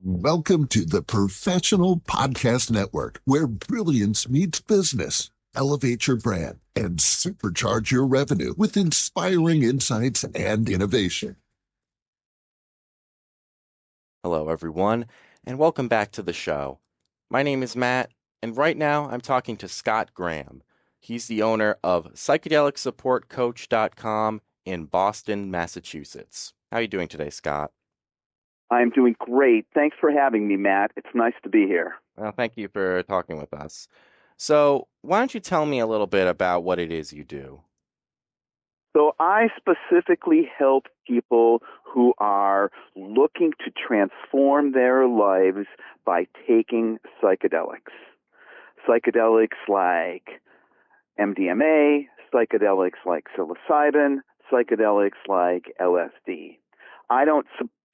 Welcome to the Professional Podcast Network, where brilliance meets business. Elevate your brand and supercharge your revenue with inspiring insights and innovation. Hello, everyone, and welcome back to the show. My name is Matt, and right now I'm talking to Scott Graham. He's the owner of PsychedelicSupportCoach.com in Boston, Massachusetts. How are you doing today, Scott? I'm doing great. Thanks for having me, Matt. It's nice to be here. Well, thank you for talking with us. So, why don't you tell me a little bit about what it is you do? So I specifically help people who are looking to transform their lives by taking psychedelics. Psychedelics like MDMA, psychedelics like psilocybin, psychedelics like LSD. I don't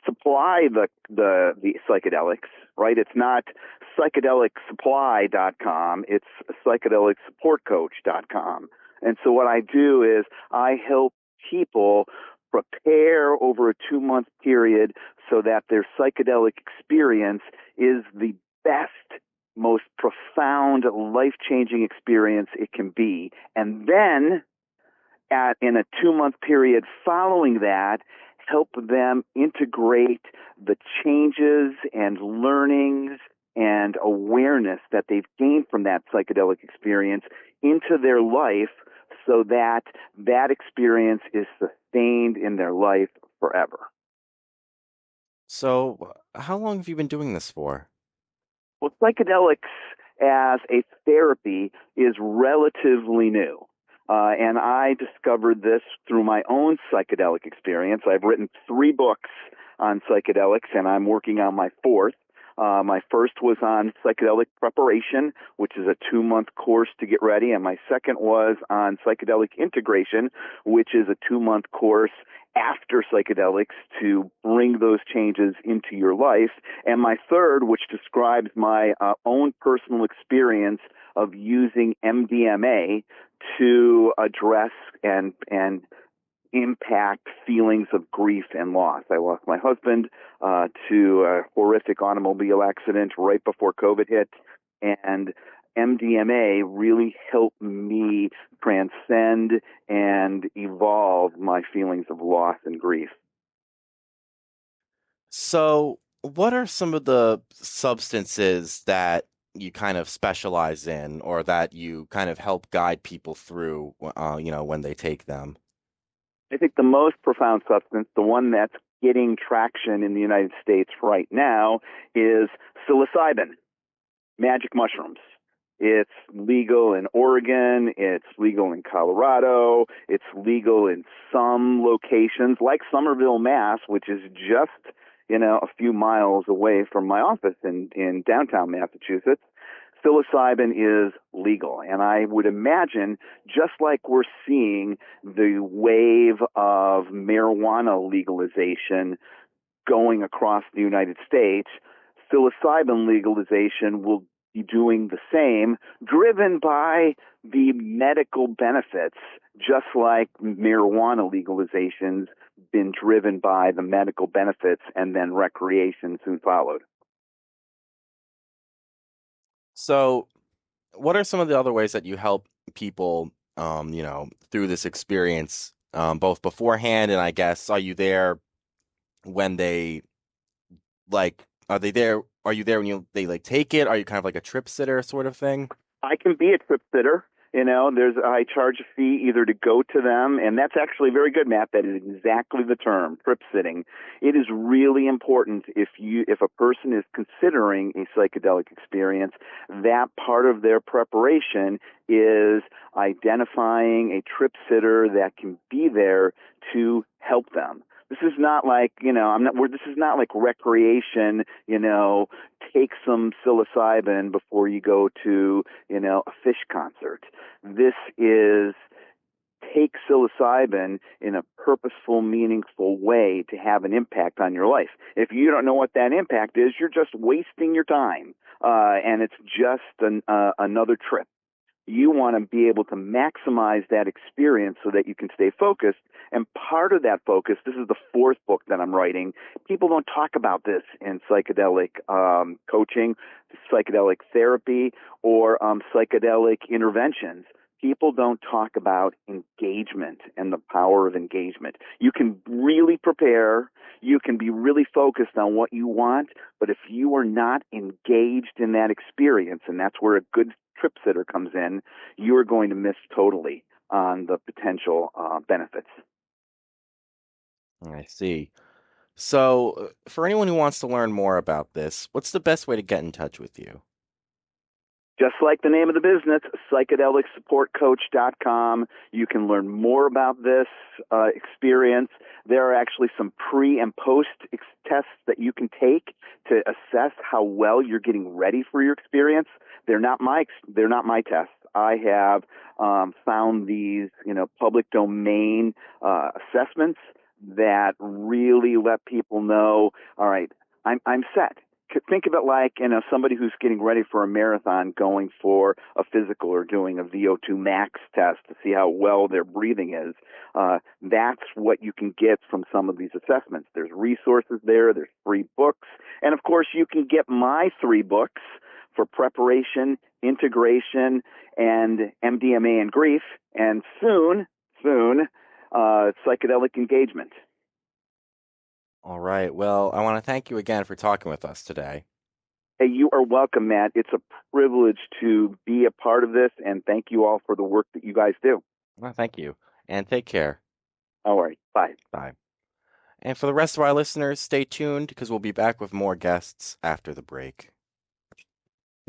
supply the psychedelics, right? It's not psychedelicsupply.com. It's psychedelicsupportcoach.com. And so what I do is I help people prepare over a 2-month period so that their psychedelic experience is the best, most profound, life-changing experience it can be. And then in a 2-month period following that, help them integrate the changes and learnings and awareness that they've gained from that psychedelic experience into their life so that that experience is sustained in their life forever. So, how long have you been doing this for? Well, psychedelics as a therapy is relatively new. And I discovered this through my own psychedelic experience. I've written 3 books on psychedelics, and I'm working on my 4th. My first was on psychedelic preparation, which is a 2-month course to get ready, and my second was on psychedelic integration, which is a 2-month course after psychedelics to bring those changes into your life. And my third, which describes my own personal experience of using MDMA to address and impact feelings of grief and loss. I lost my husband to a horrific automobile accident right before COVID hit, and MDMA really helped me transcend and evolve my feelings of loss and grief. So, what are some of the substances that you kind of specialize in or that you kind of help guide people through, when they take them? I think the most profound substance, the one that's getting traction in the United States right now, is psilocybin, magic mushrooms. It's legal in Oregon. It's legal in Colorado. It's legal in some locations like Somerville, Mass, which is just, a few miles away from my office in downtown Massachusetts. Psilocybin is legal. And I would imagine, just like we're seeing the wave of marijuana legalization going across the United States, psilocybin legalization will be doing the same, driven by the medical benefits, just like marijuana legalization's been driven by the medical benefits, and then recreation soon followed. So, what are some of the other ways that you help people, through this experience, both beforehand and I guess, are you there when they are they there? Are you there when they take it? Are you kind of like a trip sitter sort of thing? I can be a trip sitter. I charge a fee either to go to them, and that's actually very good, Matt. That is exactly the term, trip sitting. It is really important if a person is considering a psychedelic experience, that part of their preparation is identifying a trip sitter that can be there to help them. This is not like, this is not like recreation, take some psilocybin before you go to, a Fish concert. This is take psilocybin in a purposeful, meaningful way to have an impact on your life. If you don't know what that impact is, you're just wasting your time. And it's just another trip. You want to be able to maximize that experience so that you can stay focused. And part of that focus, this is the fourth book that I'm writing. People don't talk about this in psychedelic coaching, psychedelic therapy, or psychedelic interventions. People don't talk about engagement and the power of engagement. You can really prepare. You can be really focused on what you want. But if you are not engaged in that experience, and that's where a good trip sitter comes in, you are going to miss totally on the potential benefits. I see. So, for anyone who wants to learn more about this, what's the best way to get in touch with you? Just like the name of the business, psychedelicsupportcoach.com. You can learn more about this experience. There are actually some pre and post tests that you can take to assess how well you're getting ready for your experience. They're not my tests. I have found these, public domain assessments that really let people know, all right, I'm set. Think of it like, somebody who's getting ready for a marathon, going for a physical or doing a VO2 max test to see how well their breathing is. That's what you can get from some of these assessments. There's resources there. There's free books. And, of course, you can get my 3 books for preparation, integration, and MDMA and grief, and soon, psychedelic engagement. All right. Well, I want to thank you again for talking with us today. Hey, you are welcome, Matt. It's a privilege to be a part of this, and thank you all for the work that you guys do. Well, thank you. And take care. All right. Bye. Bye. And for the rest of our listeners, stay tuned because we'll be back with more guests after the break.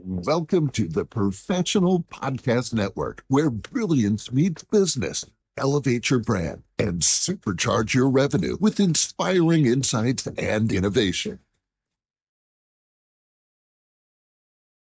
Welcome to the Professional Podcast Network, where brilliance meets business. Elevate your brand and supercharge your revenue with inspiring insights and innovation.